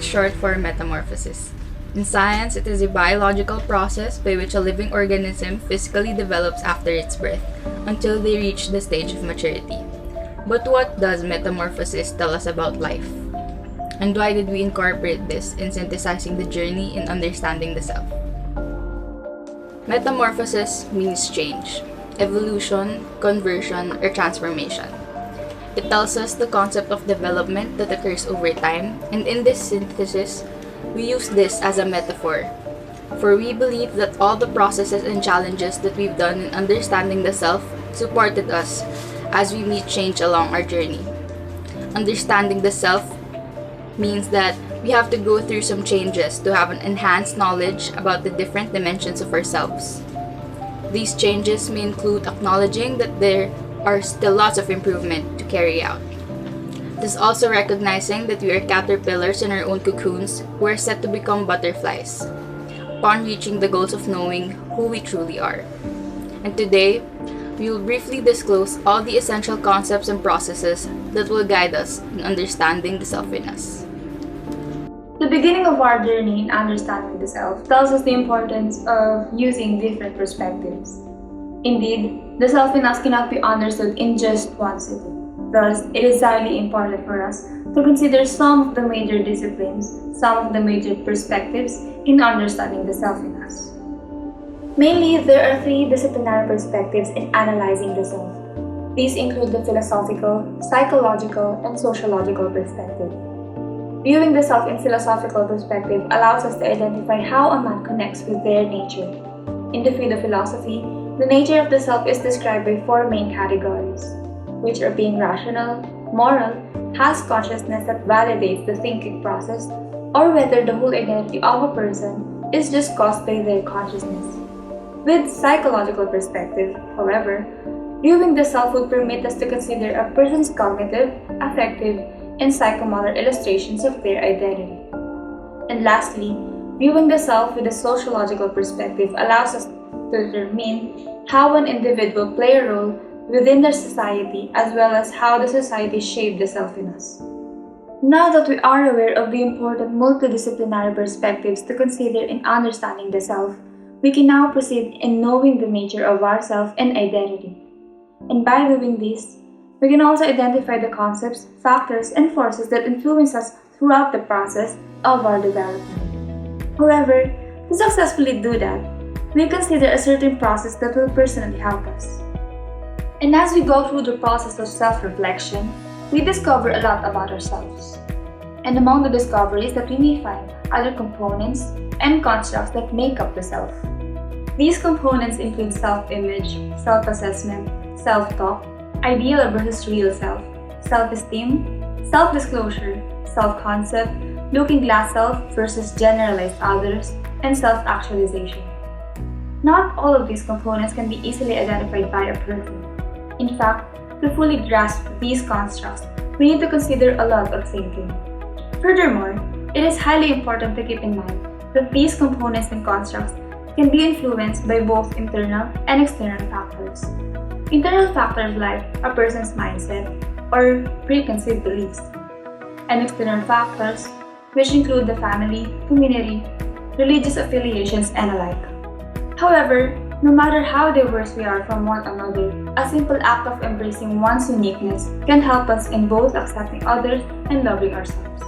short for metamorphosis. In science, it is a biological process by which a living organism physically develops after its birth until they reach the stage of maturity. But what does metamorphosis tell us about life? And why did we incorporate this in synthesizing the journey in understanding the self? Metamorphosis means change, evolution, conversion, or transformation. It tells us the concept of development that occurs over time, and in this synthesis, we use this as a metaphor, for we believe that all the processes and challenges that we've done in understanding the self supported us as we meet change along our journey. Understanding the self means that we have to go through some changes to have an enhanced knowledge about the different dimensions of ourselves. These changes may include acknowledging that there are still lots of improvement to carry out. This is also recognizing that we are caterpillars in our own cocoons who are set to become butterflies upon reaching the goals of knowing who we truly are. And today, we will briefly disclose all the essential concepts and processes that will guide us in understanding the self in us. The beginning of our journey in understanding the self tells us the importance of using different perspectives. Indeed, the self in us cannot be understood in just one sitting. Thus, it is highly important for us to consider some of the major disciplines, some of the major perspectives in understanding the self in us. Mainly, there are three disciplinary perspectives in analyzing the self. These include the philosophical, psychological, and sociological perspective. Viewing the self in philosophical perspective allows us to identify how a man connects with their nature. In the field of philosophy, the nature of the self is described by four main categories, which are being rational, moral, has consciousness that validates the thinking process, or whether the whole identity of a person is just caused by their consciousness. With psychological perspective, however, viewing the self would permit us to consider a person's cognitive, affective, and psychomotor illustrations of their identity. And lastly, viewing the self with a sociological perspective allows us to determine how an individual plays a role within their society as well as how the society shaped the self in us. Now that we are aware of the important multidisciplinary perspectives to consider in understanding the self, we can now proceed in knowing the nature of ourself and identity. And by doing this, we can also identify the concepts, factors, and forces that influence us throughout the process of our development. However, to successfully do that, we consider a certain process that will personally help us. And as we go through the process of self-reflection, we discover a lot about ourselves. And among the discoveries that we may find are the components and constructs that make up the self. These components include self-image, self-assessment, self-talk, ideal versus real self, self-esteem, self-disclosure, self-concept, looking glass self versus generalized others, and self-actualization. Not all of these components can be easily identified by a person. In fact, to fully grasp these constructs, we need to consider a lot of thinking. Furthermore, it is highly important to keep in mind that these components and constructs can be influenced by both internal and external factors. Internal factors like a person's mindset or preconceived beliefs, and external factors which include the family, community, religious affiliations, and alike. However, no matter how diverse we are from one another, a simple act of embracing one's uniqueness can help us in both accepting others and loving ourselves.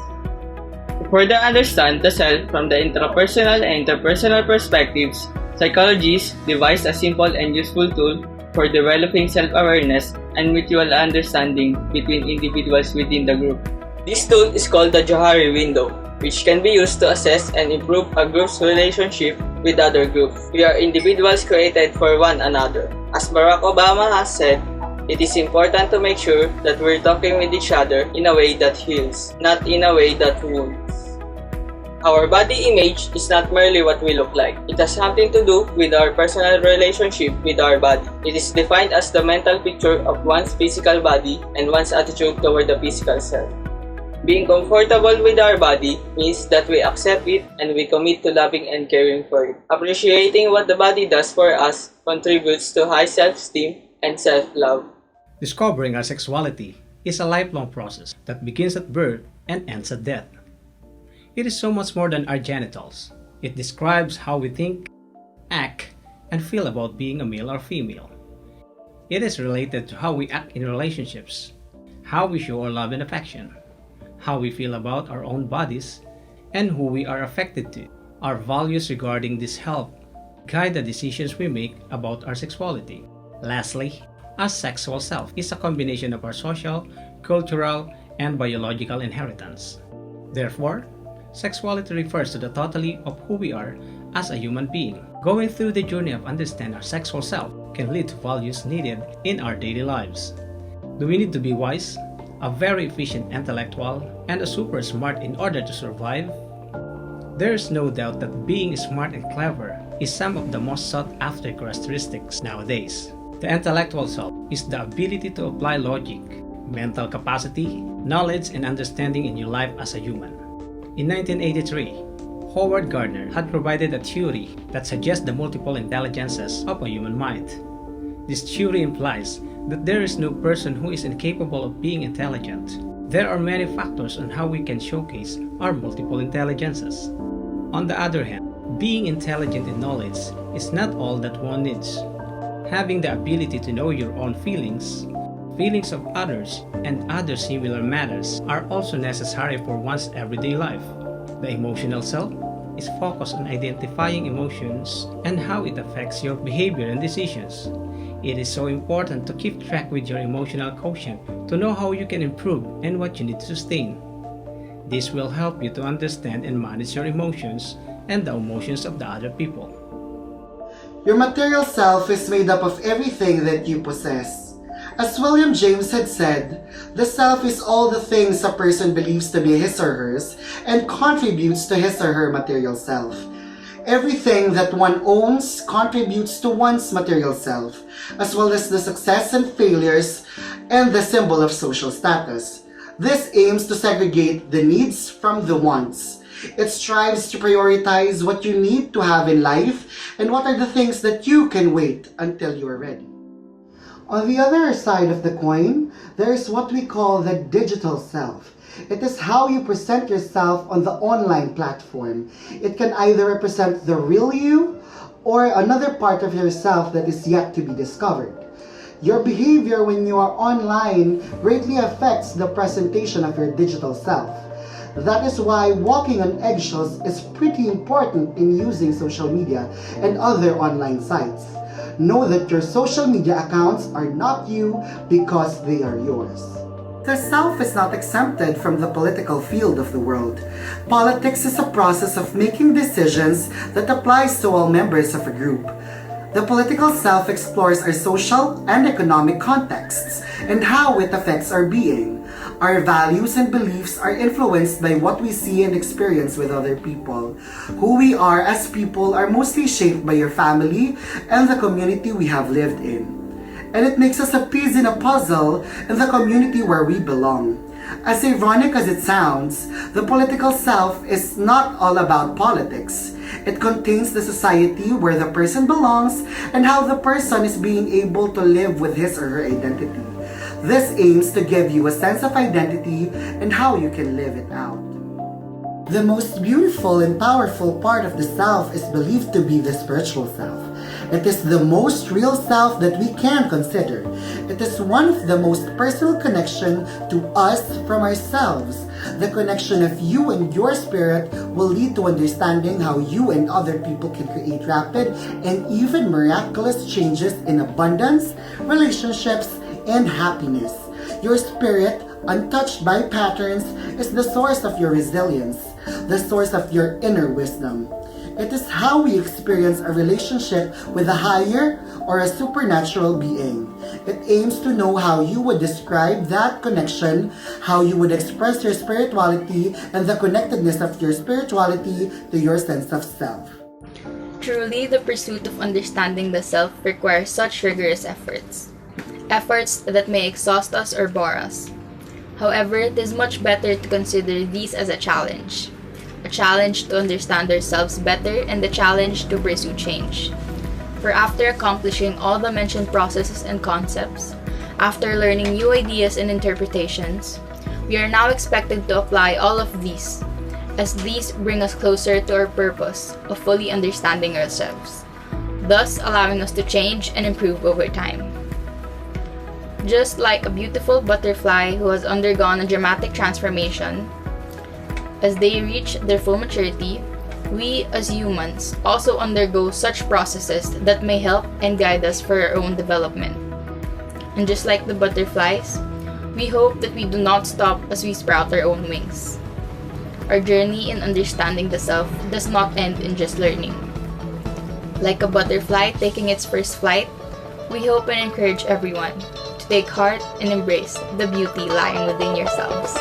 To further understand the self from the intrapersonal and interpersonal perspectives, psychologists devised a simple and useful tool for developing self-awareness and mutual understanding between individuals within the group. This tool is called the Johari window, which can be used to assess and improve a group's relationship with other groups. We are individuals created for one another. As Barack Obama has said, it is important to make sure that we're talking with each other in a way that heals, not in a way that wounds. Our body image is not merely what we look like. It has something to do with our personal relationship with our body. It is defined as the mental picture of one's physical body and one's attitude toward the physical self. Being comfortable with our body means that we accept it and we commit to loving and caring for it. Appreciating what the body does for us contributes to high self-esteem and self-love. Discovering our sexuality is a lifelong process that begins at birth and ends at death. It is so much more than our genitals. It describes how we think, act, and feel about being a male or female. It is related to how we act in relationships, how we show our love and affection, how we feel about our own bodies, and who we are affected to. Our values regarding this help guide the decisions we make about our sexuality. Lastly, our sexual self is a combination of our social, cultural, and biological inheritance. Therefore, sexuality refers to the totality of who we are as a human being. Going through the journey of understanding our sexual self can lead to values needed in our daily lives. Do we need to be wise, a very efficient intellectual, and a super smart in order to survive? There is no doubt that being smart and clever is some of the most sought after characteristics nowadays. The intellectual self is the ability to apply logic, mental capacity, knowledge, and understanding in your life as a human. In 1983, Howard Gardner had provided a theory that suggests the multiple intelligences of a human mind. This theory implies that there is no person who is incapable of being intelligent. There are many factors on how we can showcase our multiple intelligences. On the other hand, being intelligent in knowledge is not all that one needs. Having the ability to know your own feelings, feelings of others, and other similar matters are also necessary for one's everyday life. The emotional self is focused on identifying emotions and how it affects your behavior and decisions. It is so important to keep track with your emotional quotient to know how you can improve and what you need to sustain. This will help you to understand and manage your emotions and the emotions of the other people. Your material self is made up of everything that you possess. As William James had said, the self is all the things a person believes to be his or hers and contributes to his or her material self. Everything that one owns contributes to one's material self, as well as the success and failures and the symbol of social status. This aims to segregate the needs from the wants. It strives to prioritize what you need to have in life and what are the things that you can wait until you are ready. On the other side of the coin, there is what we call the digital self. It is how you present yourself on the online platform. It can either represent the real you or another part of yourself that is yet to be discovered. Your behavior when you are online greatly affects the presentation of your digital self. That is why walking on eggshells is pretty important in using social media and other online sites. Know that your social media accounts are not you because they are yours. The self is not exempted from the political field of the world. Politics is a process of making decisions that applies to all members of a group. The political self explores our social and economic contexts and how it affects our being. Our values and beliefs are influenced by what we see and experience with other people. Who we are as people are mostly shaped by your family and the community we have lived in. And it makes us a piece in a puzzle in the community where we belong. As ironic as it sounds, the political self is not all about politics. It contains the society where the person belongs and how the person is being able to live with his or her identity. This aims to give you a sense of identity and how you can live it out. The most beautiful and powerful part of the self is believed to be the spiritual self. It is the most real self that we can consider. It is one of the most personal connection to us from ourselves. The connection of you and your spirit will lead to understanding how you and other people can create rapid and even miraculous changes in abundance, relationships, and happiness. Your spirit, untouched by patterns, is the source of your resilience, the source of your inner wisdom. It is how we experience a relationship with a higher or a supernatural being. It aims to know how you would describe that connection, how you would express your spirituality, and the connectedness of your spirituality to your sense of self. Truly, the pursuit of understanding the self requires such rigorous efforts. Efforts that may exhaust us or bore us. However, it is much better to consider these as a challenge to understand ourselves better and a challenge to pursue change. For after accomplishing all the mentioned processes and concepts, after learning new ideas and interpretations, we are now expected to apply all of these as these bring us closer to our purpose of fully understanding ourselves, thus allowing us to change and improve over time. Just like a beautiful butterfly who has undergone a dramatic transformation, as they reach their full maturity, we as humans also undergo such processes that may help and guide us for our own development. And just like the butterflies, we hope that we do not stop as we sprout our own wings. Our journey in understanding the self does not end in just learning. Like a butterfly taking its first flight, we hope and encourage everyone to take heart and embrace the beauty lying within yourselves.